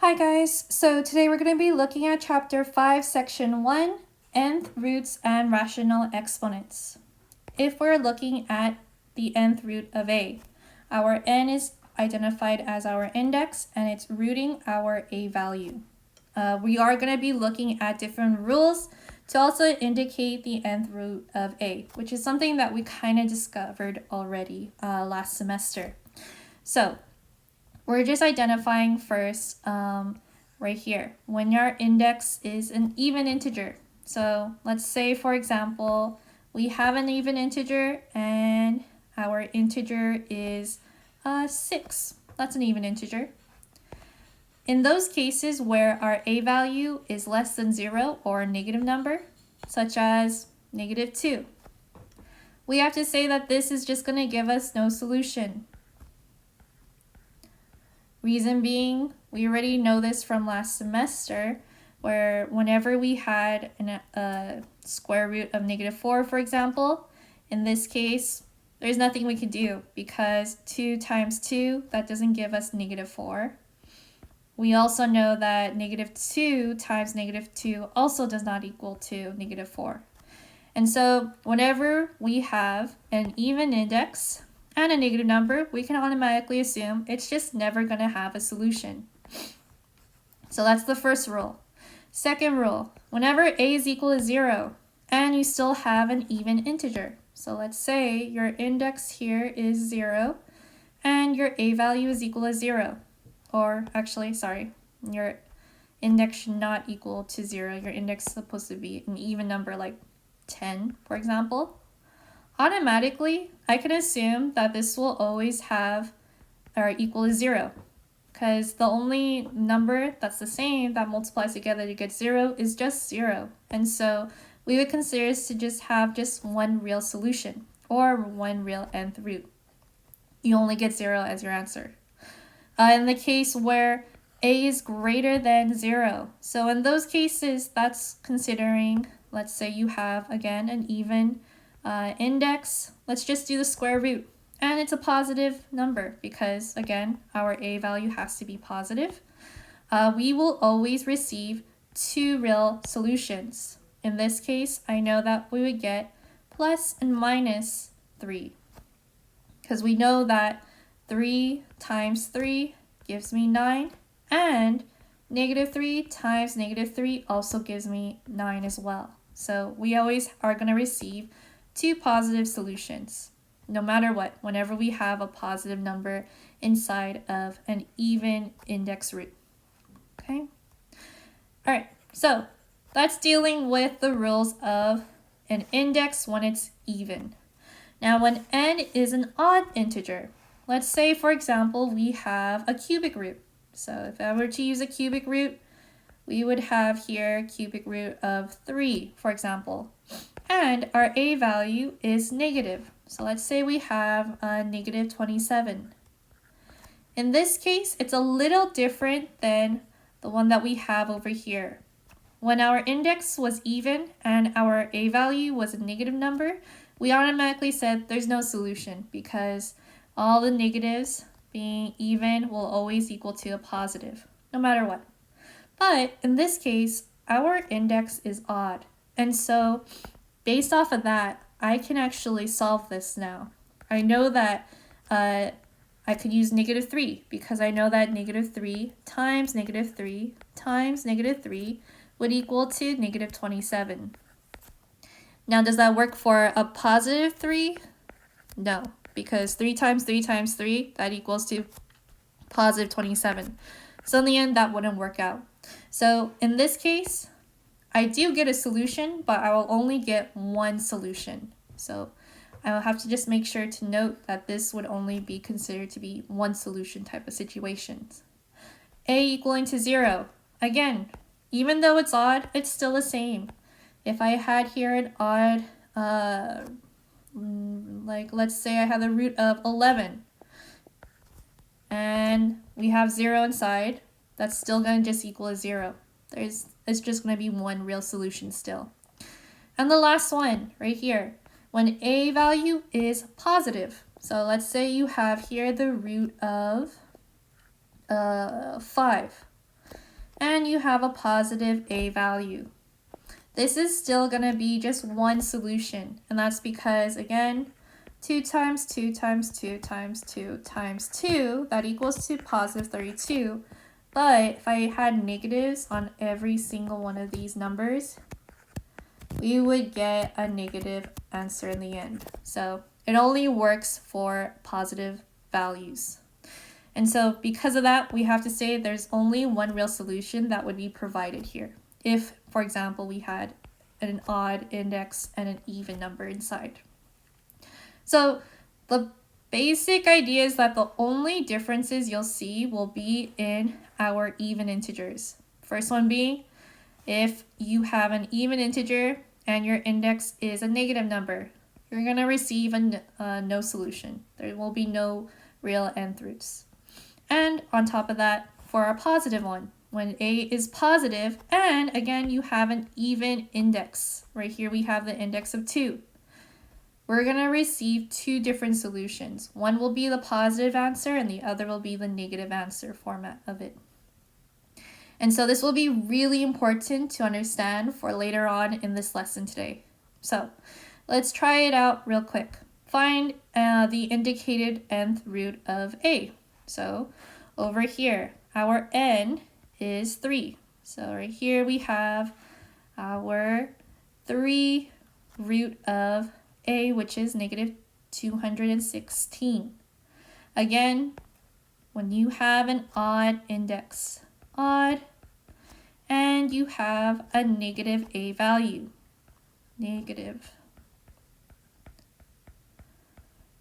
Hi guys, so today we're going to be looking at chapter 5 section 1, nth roots and rational exponents. If we're looking at the nth root of a, our n is identified as our index and it's rooting our a value. We are going to be looking at different rules to also indicate the nth root of a, which is something that we kind of discovered already last semester. So we're just identifying first right here when our index is an even integer. So let's say, for example, we have an even integer and our integer is 6. That's an even integer. In those cases where our a value is less than 0 or a negative number, such as -2, we have to say that this is just going to give us no solution. Reason being, we already know this from last semester, where whenever we had a square root of -4, for example, in this case, there's nothing we can do because 2 times 2, that doesn't give us -4. We also know that -2 times -2 also does not equal to -4. And so whenever we have an even index and a negative number, we can automatically assume it's just never going to have a solution. So that's the first rule. Second rule, whenever a is equal to 0 and you still have an even integer. So let's say your index here is 0 and your a value is equal to 0. Or actually, sorry, your index should not equal to 0. Your index is supposed to be an even number like 10, for example. Automatically, I can assume that this will always have or equal to 0, because the only number that's the same that multiplies together to get 0 is just 0. And so we would consider this to just have just one real solution or one real nth root. You only get 0 as your answer. In the case where a is greater than 0. So in those cases, that's considering, let's say you have, again, an even index. Let's just do the square root. And it's a positive number because, again, our a value has to be positive. We will always receive 2 real solutions. In this case, I know that we would get plus and minus 3. Because we know that 3 times 3 gives me 9, and -3 times -3 also gives me 9 as well. So we always are going to receive 2 positive solutions, no matter what, whenever we have a positive number inside of an even index root. Okay? All right, so that's dealing with the rules of an index when it's even. Now, when n is an odd integer, let's say, for example, we have a cubic root. So if I were to use a cubic root, we would have here a cubic root of 3, for example. And our a value is negative. So let's say we have a -27. In this case, it's a little different than the one that we have over here. When our index was even and our a value was a negative number, we automatically said there's no solution because all the negatives being even will always equal to a positive, no matter what. But in this case, our index is odd. And so based off of that, I can actually solve this now. I know that I could use -3 because I know that -3 times -3 times -3 would equal to -27. Now, does that work for a positive 3? No, because 3 times 3 times 3, that equals to positive 27. So in the end, that wouldn't work out. So in this case, I do get a solution, but I will only get one solution. So I will have to just make sure to note that this would only be considered to be one solution type of situations. A equaling to 0. Again, even though it's odd, it's still the same. If I had here an odd, like let's say I have the root of 11, and we have 0 inside, that's still going to just equal to 0. It's just going to be one real solution still. And the last one, right here, when a value is positive. So let's say you have here the root of 5. and you have a positive a value. This is still going to be just one solution, and that's because, again, 2 times 2 times 2 times 2 times 2, that equals to positive 32. But if I had negatives on every single one of these numbers, we would get a negative answer in the end. So it only works for positive values. And so because of that, we have to say there's only one real solution that would be provided here. If, for example, we had an odd index and an even number inside. So the basic idea is that the only differences you'll see will be in our even integers. First one being, if you have an even integer and your index is a negative number, you're going to receive a no solution. There will be no real nth roots. And on top of that, for our positive one, when a is positive, and again, you have an even index. Right here we have the index of 2. We're going to receive two different solutions. One will be the positive answer, and the other will be the negative answer format of it. And so this will be really important to understand for later on in this lesson today. So let's try it out real quick. Find the indicated nth root of a. So over here, our n is 3. So right here we have our 3 root of a, which is negative 216. Again, when you have an odd index, odd, and you have a negative a value, negative.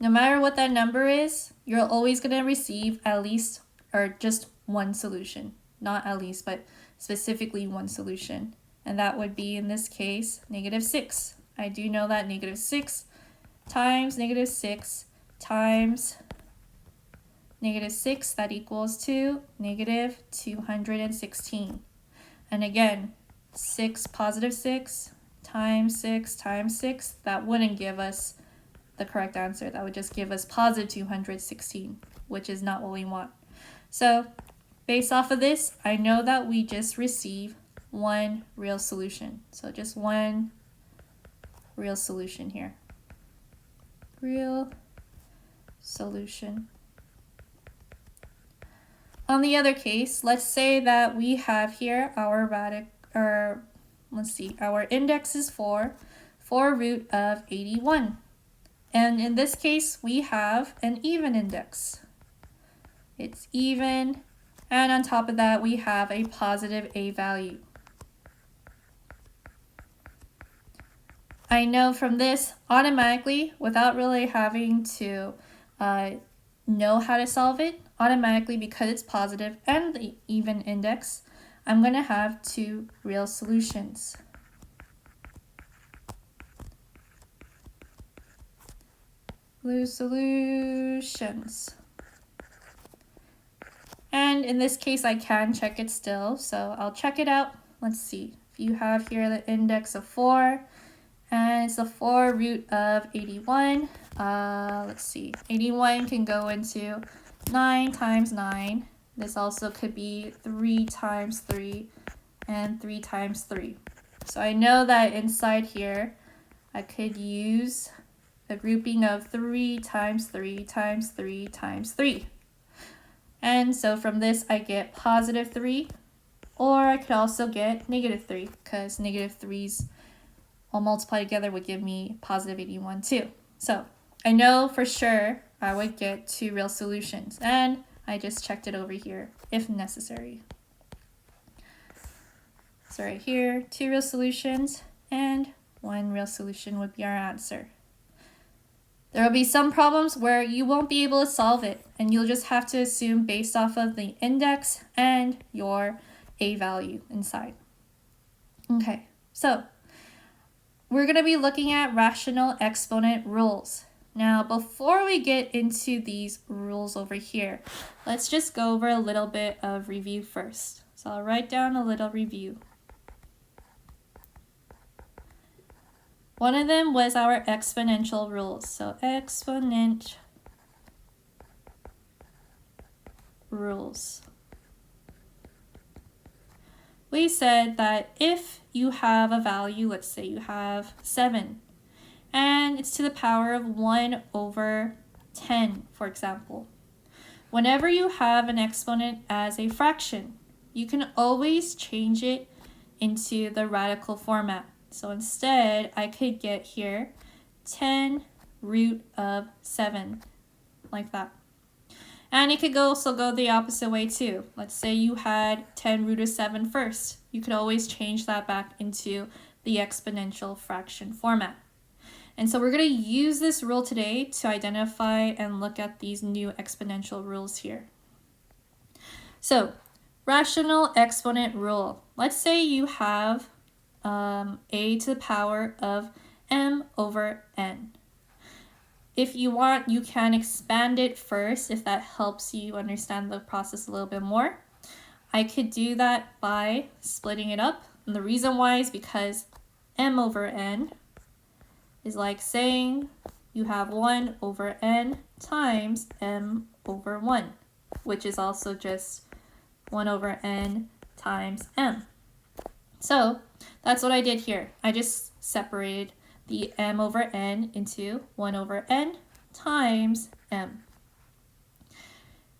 No matter what that number is, you're always going to receive at least, or just one solution. Not at least, but specifically one solution. And that would be, in this case, negative 6. I do know that negative 6 times negative 6 times negative 6, that equals to negative 216. And again, 6 positive 6 times 6 times 6, that wouldn't give us the correct answer. That would just give us positive 216, which is not what we want. So based off of this, I know that we just receive one real solution. So just one real solution here. Real solution. On the other case, let's say that we have here our our index is 4 root of 81. And in this case, we have an even index. It's even, and on top of that, we have a positive a value. I know from this automatically, without really having to know how to solve it, automatically, because it's positive and the even index, I'm going to have two real solutions. Solutions. And in this case, I can check it still, so I'll check it out. Let's see. If you have here the index of 4, and it's the 4 root of 81. Let's see. 81 can go into 9 times 9. This also could be 3 times 3 and 3 times 3. So I know that inside here, I could use a grouping of 3 times 3 times 3 times 3. And so from this, I get positive 3, or I could also get negative 3, because negative 3's all multiplied together would give me positive 81 too. So I know for sure I would get two real solutions, and I just checked it over here if necessary. So right here, two real solutions, and one real solution would be our answer. There will be some problems where you won't be able to solve it, and you'll just have to assume based off of the index and your a value inside. Okay, so we're going to be looking at rational exponent rules. Now, before we get into these rules over here, let's just go over a little bit of review first. So I'll write down a little review. One of them was our exponential rules. So exponent rules. we said that if you have a value, let's say you have 7, and it's to the power of 1 over 10, for example. Whenever you have an exponent as a fraction, you can always change it into the radical format. So instead, I could get here 10 root of 7, like that. And it could also go the opposite way too. Let's say you had 10 root of 7 first. You could always change that back into the exponential fraction format. And so we're going to use this rule today to identify and look at these new exponential rules here. So, rational exponent rule. Let's say you have a to the power of m over n. If you want, you can expand it first if that helps you understand the process a little bit more. I could do that by splitting it up. And the reason why is because m over n is like saying you have 1 over n times m over 1, which is also just 1 over n times m. So that's what I did here. I just separated the m over n into 1 over n times m.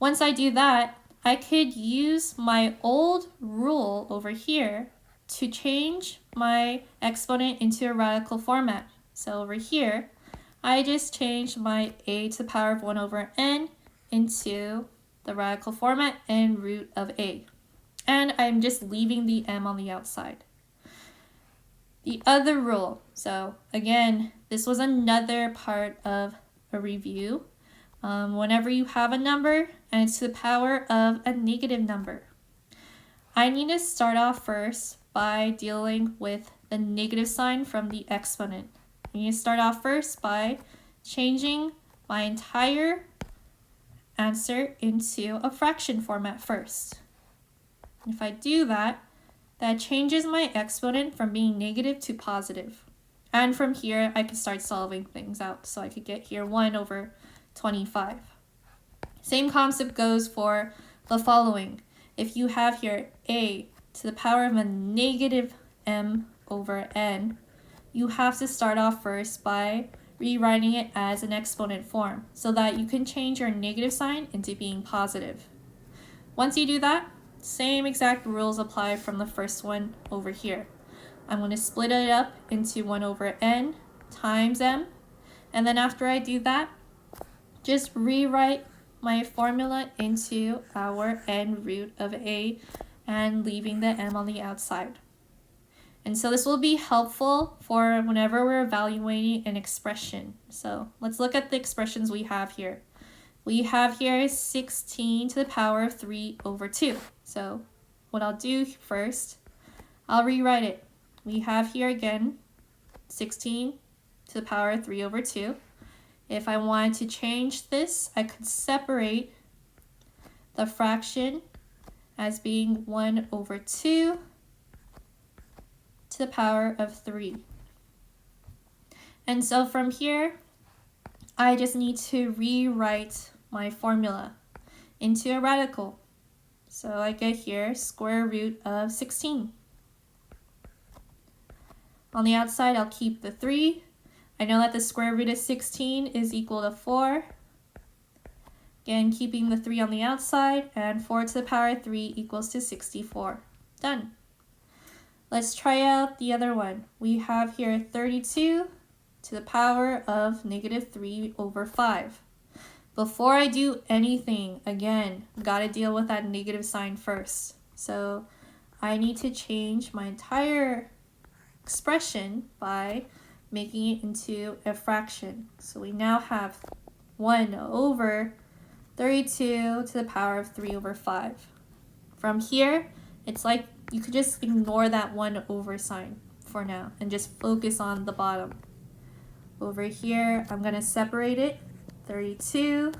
Once I do that, I could use my old rule over here to change my exponent into a radical format. So over here, I just changed my a to the power of 1 over n into the radical format and root of a. And I'm just leaving the m on the outside. The other rule, so again, this was another part of a review. Whenever you have a number and it's to the power of a negative number, I need to start off first by dealing with the negative sign from the exponent. I need to start off first by changing my entire answer into a fraction format first. And if I do that, that changes my exponent from being negative to positive. And from here, I can start solving things out. So I could get here 1 over 25. Same concept goes for the following. If you have here a to the power of a negative m over n, you have to start off first by rewriting it as an exponent form so that you can change your negative sign into being positive. Once you do that, same exact rules apply from the first one over here. I'm going to split it up into 1 over n times m, and then after I do that, just rewrite my formula into our n root of a and leaving the m on the outside. And so this will be helpful for whenever we're evaluating an expression. So let's look at the expressions we have here. We have here 16 to the power of 3 over 2. So what I'll do first, I'll rewrite it. We have here again 16 to the power of 3 over 2. If I wanted to change this, I could separate the fraction as being 1 over 2 to the power of 3. And so from here, I just need to rewrite my formula into a radical. So I get here square root of 16. On the outside, I'll keep the 3. I know that the square root of 16 is equal to 4. Again, keeping the 3 on the outside, and 4 to the power of 3 equals to 64. Done. Let's try out the other one. We have here 32 to the power of negative 3 over 5. Before I do anything, again, gotta deal with that negative sign first. So I need to change my entire expression by making it into a fraction. So we now have 1 over 32 to the power of 3 over 5. From here, it's like you could just ignore that 1 over sign for now and just focus on the bottom. Over here, I'm going to separate it. 32,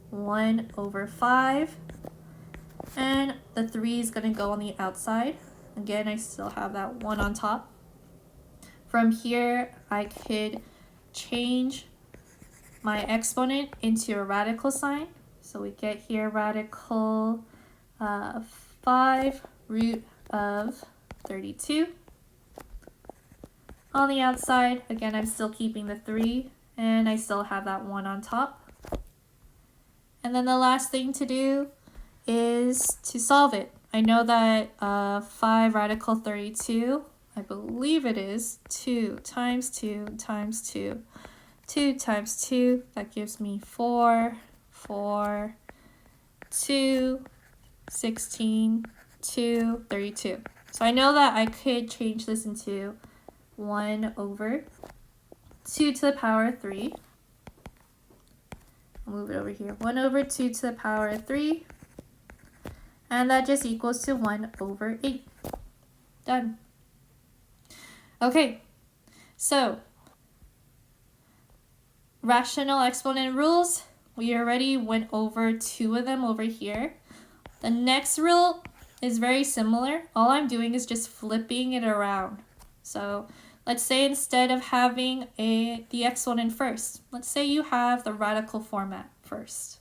1 over 5, and the 3 is going to go on the outside. Again, I still have that 1 on top. From here, I could change my exponent into a radical sign. So we get here radical 5 root of 32. On the outside, again, I'm still keeping the 3, and I still have that 1 on top. And then the last thing to do is to solve it. I know that 5 radical 32, I believe it is 2 times 2 times 2. 2 times 2, that gives me 4, 4, 2, 16, 2, 32. So I know that I could change this into 1 over 2 to the power 3. I'll move it over here. 1 over 2 to the power 3. And that just equals to 1 over 8. Done. Okay, so rational exponent rules. We already went over 2 of them over here. The next rule is very similar. All I'm doing is just flipping it around. So let's say instead of having the exponent first, let's say you have the radical format first,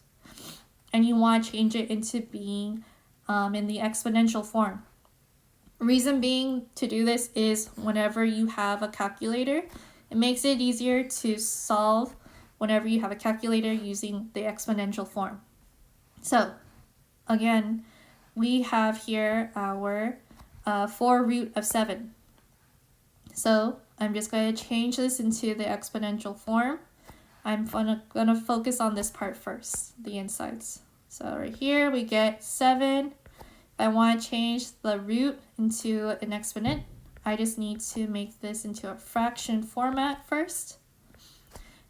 and you want to change it into being in the exponential form. Reason being to do this is whenever you have a calculator, it makes it easier to solve whenever you have a calculator using the exponential form. So again, we have here our 4 root of 7. So I'm just going to change this into the exponential form. I'm going to focus on this part first, the insides. So right here we get 7. If I want to change the root into an exponent, I just need to make this into a fraction format first.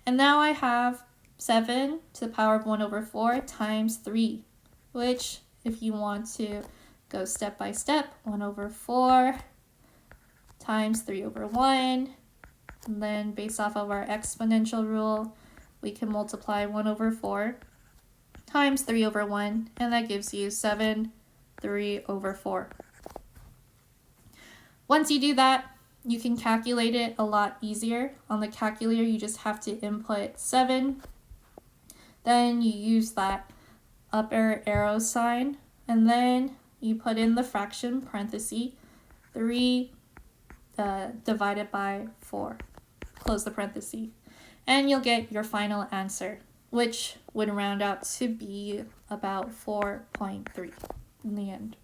And now I have 7 to the power of 1 over 4 times 3, which if you want to go step by step, 1 over 4 times 3 over 1. And then based off of our exponential rule, we can multiply 1 over 4 times 3 over 1, and that gives you 7, 3 over 4. Once you do that, you can calculate it a lot easier. On the calculator, you just have to input 7. Then you use that upper arrow sign, and then you put in the fraction, parenthesis, 3 divided by 4. Close the parenthesis. And you'll get your final answer, which would round out to be about 4.3 in the end.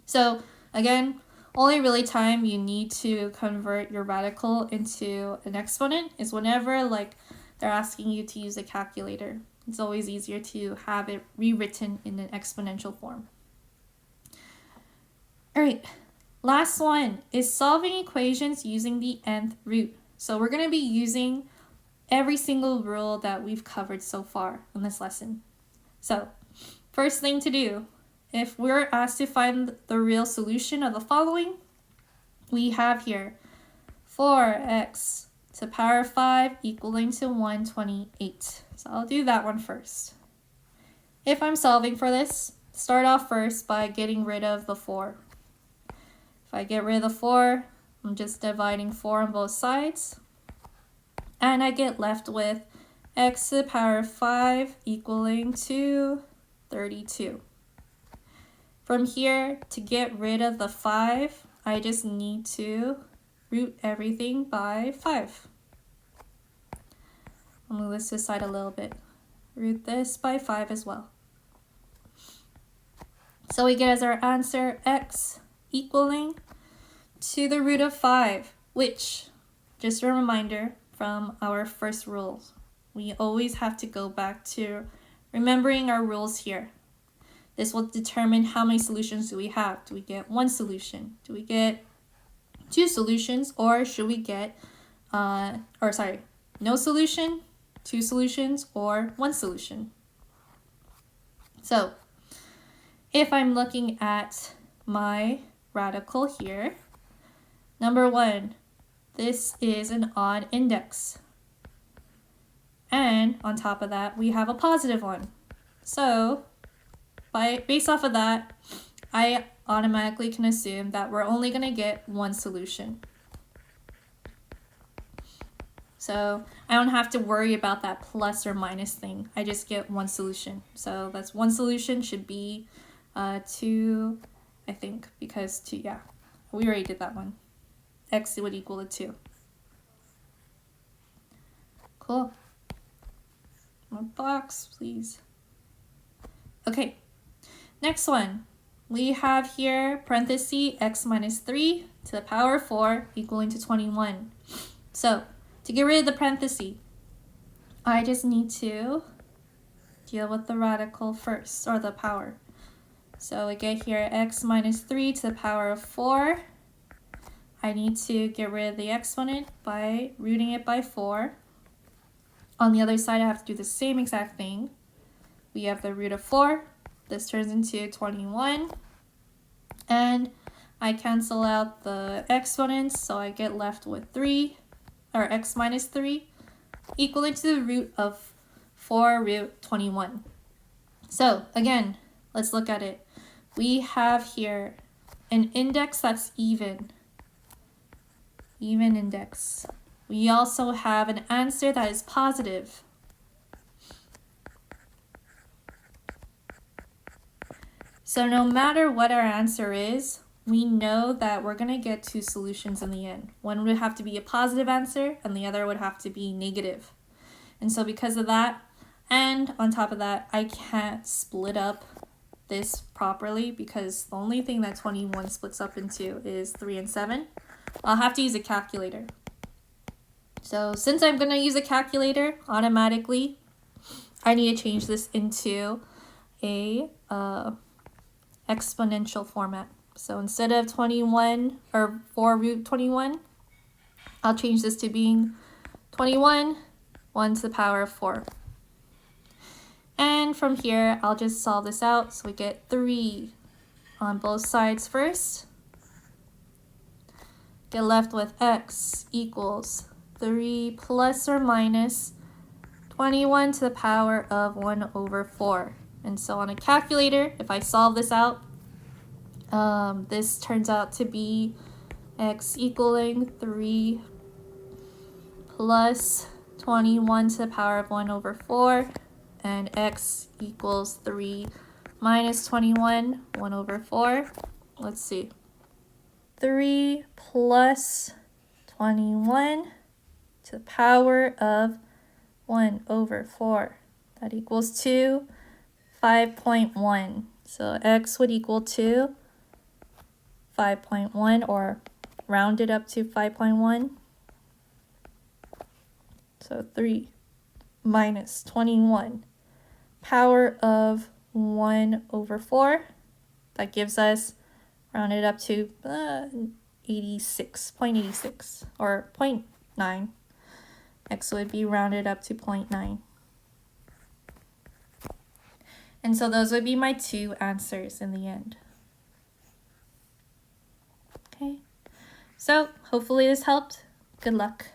So again, only really time you need to convert your radical into an exponent is whenever they're asking you to use a calculator. It's always easier to have it rewritten in an exponential form. All right, last one is solving equations using the nth root. So we're going to be using every single rule that we've covered so far in this lesson. So first thing to do, if we're asked to find the real solution of the following, we have here 4x to the power of 5 equaling to 128. So I'll do that one first. If I'm solving for this, start off first by getting rid of the 4. If I get rid of the 4, I'm just dividing 4 on both sides. And I get left with x to the power of 5 equaling to 32. From here, to get rid of the 5, I just need to root everything by 5. I'll move this to the side a little bit. Root this by 5 as well. So we get as our answer x equaling to the root of 5, which, just a reminder from our first rules, we always have to go back to remembering our rules here. This will determine how many solutions do we have. Do we get one solution? Do we get two solutions? Or should we get, no solution, two solutions, or one solution? So if I'm looking at my radical here, number 1, this is an odd index. And on top of that, we have a positive one. So based off of that, I automatically can assume that we're only going to get one solution. So I don't have to worry about that plus or minus thing. I just get one solution. So that's one solution should be 2, I think, because 2, yeah. We already did that one. X would equal to 2. Cool. More box, please. Okay, next one. We have here parenthesis x minus 3 to the power 4 equaling to 21. So to get rid of the parenthesis, I just need to deal with the radical first, or the power. So we get here x minus 3 to the power of 4. I need to get rid of the exponent by rooting it by 4. On the other side, I have to do the same exact thing. We have the root of 4. This turns into 21. And I cancel out the exponents, so I get left with 3, or x minus 3, equal to the root of 4 root 21. So again, let's look at it. We have here an index that's even index. We also have an answer that is positive. So no matter what our answer is, we know that we're going to get 2 solutions in the end. One would have to be a positive answer and the other would have to be negative. And so because of that, and on top of that, I can't split up this properly because the only thing that 21 splits up into is 3 and 7. I'll have to use a calculator. So since I'm going to use a calculator automatically, I need to change this into a exponential format. So instead of 21 or 4 root 21, I'll change this to being 21, 1 to the power of 4. And from here, I'll just solve this out. So we get 3 on both sides first. Get left with x equals 3 plus or minus 21 to the power of 1 over 4. And so on a calculator, if I solve this out, this turns out to be x equaling 3 plus 21 to the power of 1 over 4, and x equals 3 minus 21, 1 over 4. Let's see. 3 plus 21 to the power of 1 over 4. That equals 2, 5.1. So x would equal to 5.1, or rounded up to 5.1. So 3 minus 21, power of 1 over 4. That gives us, rounded up to 0.86, or 0.9. X would be rounded up to 0.9. And so those would be my 2 answers in the end. Okay, so hopefully this helped. Good luck.